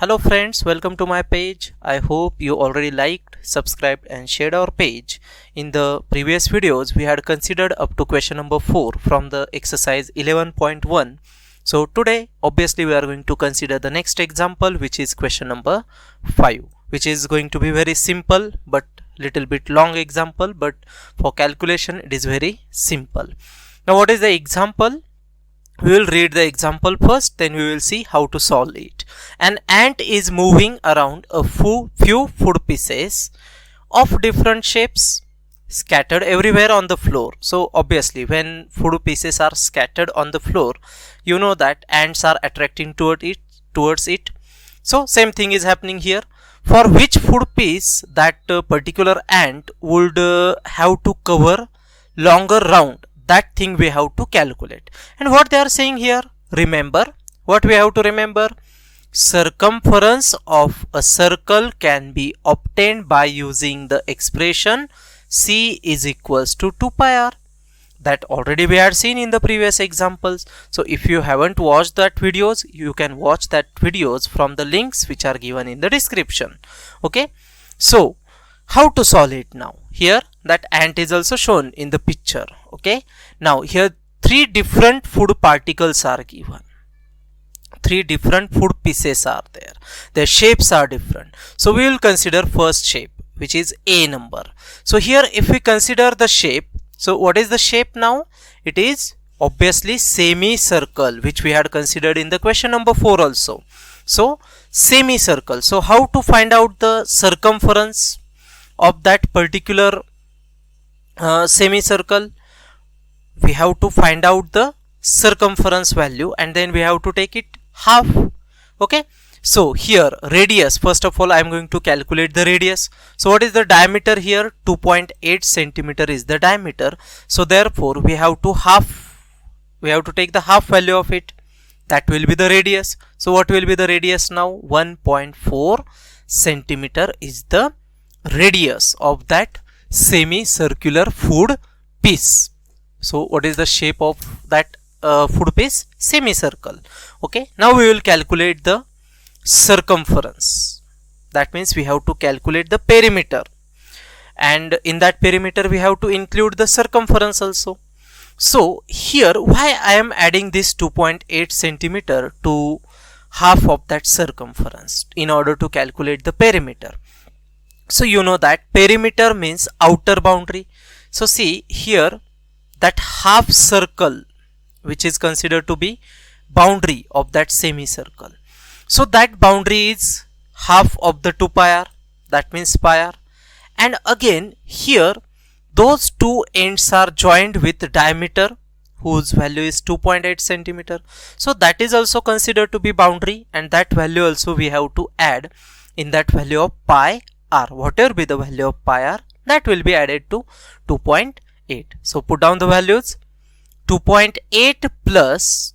Hello friends, welcome to my page. I hope you already liked, subscribed and shared our page. In the previous videos we had considered up to question number 4 from the exercise 11.1. So today obviously we are going to consider the next example, which is question number 5, which is going to be very simple but little bit long example, but for calculation it is very simple. Now what is the example? We will read the example first, then we will see how to solve it. An ant is moving around a few food pieces of different shapes scattered everywhere on the floor. So obviously when food pieces are scattered on the floor, you know that ants are attracting towards it. So same thing is happening here. For which food piece that particular ant would have to cover longer round, that thing we have to calculate. And what they are saying here, remember what we have to remember: circumference of a circle can be obtained by using the expression c is equals to 2 pi r. That already we had seen in the previous examples. So if you haven't watched that videos, you can watch that videos from the links which are given in the description. Okay, so how to solve it now? Here that ant is also shown in the picture. Okay, now here three different food particles are given. Three different food pieces are there. Their shapes are different. So we will consider first shape, which is A number. So here if we consider the shape, so what is the shape now? It is obviously semicircle, which we had considered in the question number 4 also. So semicircle. So how to find out the circumference of that particular semicircle? We have to find out the circumference value and then we have to take it half. Okay, so here radius, first of all I am going to calculate the radius. So what is the diameter here? 2.8 centimeter is the diameter. So therefore we have to take the half value of it. That will be the radius. So what will be the radius now? 1.4 centimeter is the radius of that semicircular food piece. So what is the shape of that food piece? Semicircle. Okay, now we will calculate the circumference. That means we have to calculate the perimeter, and in that perimeter we have to include the circumference also. So here why I am adding this 2.8 centimeter to half of that circumference in order to calculate the perimeter? So you know that perimeter means outer boundary. So see here, that half circle which is considered to be boundary of that semicircle. So that boundary is half of the 2 pi r, that means pi r. And again here those two ends are joined with diameter whose value is 2.8 centimeter. So that is also considered to be boundary, and that value also we have to add in that value of pi r. Whatever be the value of pi r, that will be added to 2.8. So put down the values. 2.8 plus,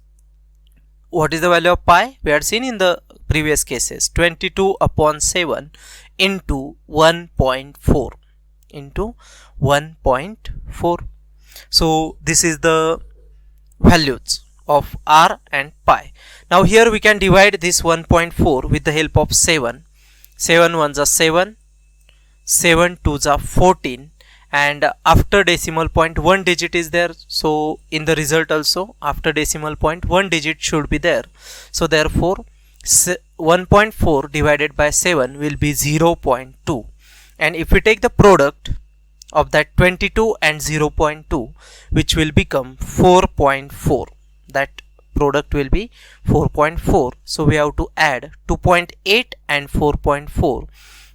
what is the value of pi? We had seen in the previous cases, 22 upon 7 into 1.4 into 1.4. So this is the values of r and pi. Now here we can divide this 1.4 with the help of 7. 7 ones are 7, 7 twos are 14, and after decimal point 1 digit is there. So in the result also after decimal point 1 digit should be there. So therefore 1.4 divided by 7 will be 0.2, and if we take the product of that 22 and 0.2, which will become 4.4, that product will be 4.4. So we have to add 2.8 and 4.4.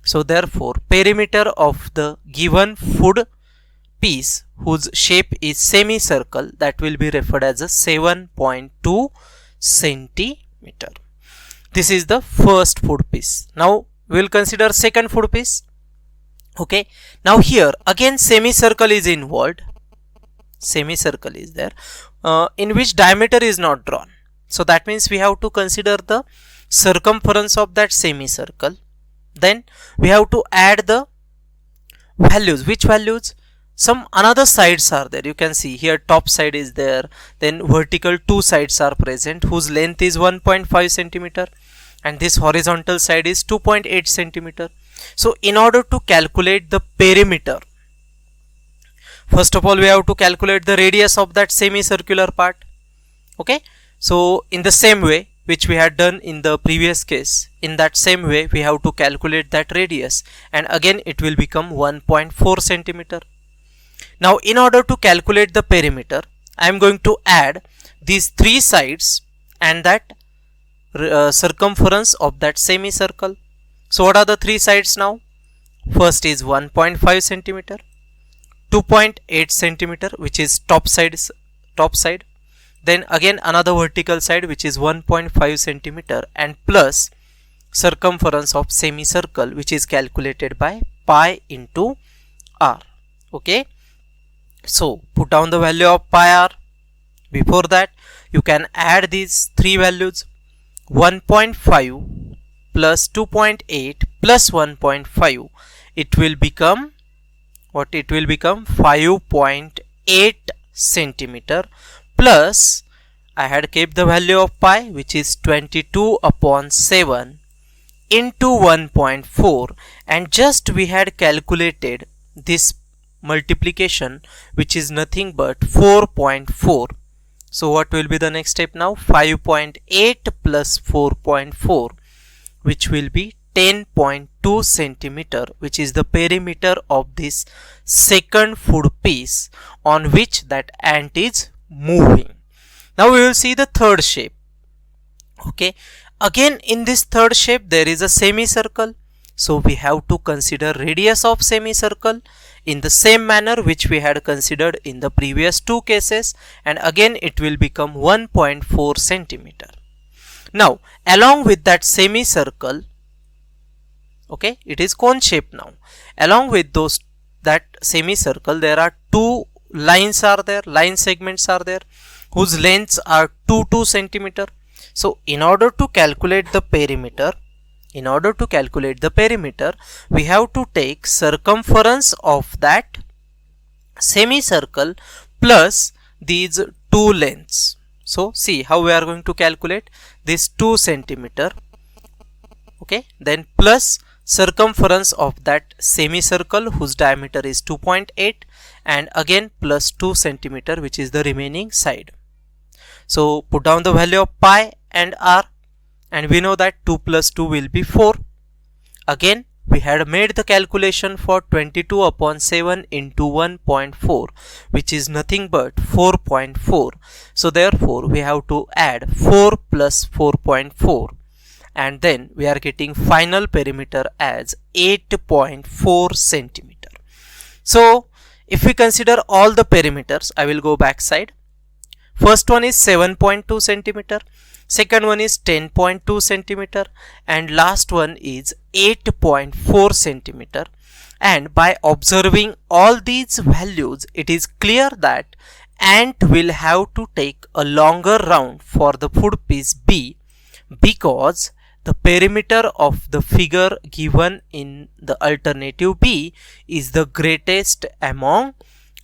So therefore perimeter of the given food piece whose shape is semicircle, that will be referred as a 7.2 centimeter. This is the first food piece. Now we will consider second food piece. Okay, now here again semicircle is involved. Semicircle is there in which diameter is not drawn. So that means we have to consider the circumference of that semicircle. Then we have to add the values. Which values? Some another sides are there. You can see here top side is there, then vertical two sides are present whose length is 1.5 centimeter. and this horizontal side is 2.8 centimeter. So in order to calculate the perimeter, first of all we have to calculate the radius of that semicircular part. Okay, so in the same way which we had done in the previous case, in that same way we have to calculate that radius, and again it will become 1.4 centimeter. Now in order to calculate the perimeter, I am going to add these three sides and that circumference of that semicircle. So what are the three sides now? First is 1.5 centimeter, 2.8 centimeter which is top side, then again another vertical side which is 1.5 centimeter, and plus circumference of semicircle which is calculated by pi into r. Okay, so put down the value of pi r. Before that you can add these three values, 1.5 plus 2.8 plus 1.5, it will become what? It will become 5.8 centimeter, plus I had kept the value of pi which is 22 upon 7 into 1.4, and just we had calculated this multiplication which is nothing but 4.4. So what will be the next step now? 5.8 plus 4.4 which will be 10.2 centimeter, which is the perimeter of this second food piece on which that ant is moving. Now we will see the third shape. Okay, again in this third shape there is a semicircle, so we have to consider radius of semicircle in the same manner which we had considered in the previous two cases, and again it will become 1.4 centimeter. Now along with that semicircle, okay, it is cone shape now. Along with that semicircle there are two lines line segments are there whose lengths are 2 centimeter. So in order to calculate the perimeter, we have to take circumference of that semicircle plus these two lengths. So see how we are going to calculate this 2 centimeter. Okay, then plus circumference of that semicircle whose diameter is 2.8, and again plus 2 centimeter which is the remaining side. So put down the value of pi and r, and we know that 2 plus 2 will be 4. Again we had made the calculation for 22 upon 7 into 1.4 which is nothing but 4.4. So therefore we have to add 4 plus 4.4, and then we are getting final perimeter as 8.4 centimeter. So if we consider all the perimeters, I will go back side. First one is 7.2 centimeter, second one is 10.2 centimeter, and last one is 8.4 centimeter. And by observing all these values, it is clear that ant will have to take a longer round for the food piece B, because the perimeter of the figure given in the alternative B is the greatest among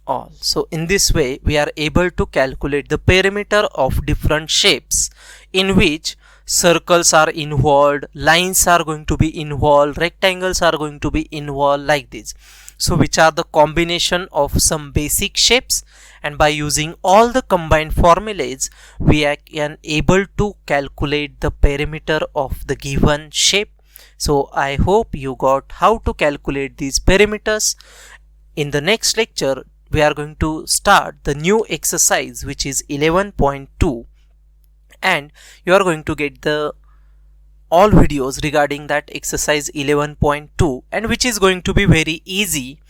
all. So in this way we are able to calculate the perimeter of different shapes in which circles are involved, lines are going to be involved, rectangles are going to be involved, like this. So which are the combination of some basic shapes, and by using all the combined formulas we are able to calculate the perimeter of the given shape. So I hope you got how to calculate these perimeters. In the next lecture we are going to start the new exercise which is 11.2, and you are going to get the all videos regarding that exercise 11.2, and which is going to be very easy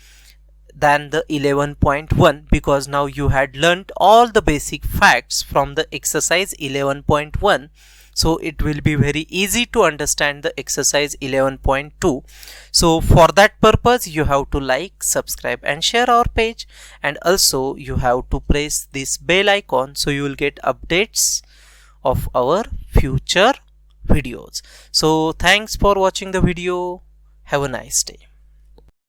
than the 11.1, because now you had learnt all the basic facts from the exercise 11.1. So it will be very easy to understand the exercise 11.2. So for that purpose you have to like, subscribe and share our page, and also you have to press this bell icon so you will get updates of our future videos. So thanks for watching the video. Have a nice day.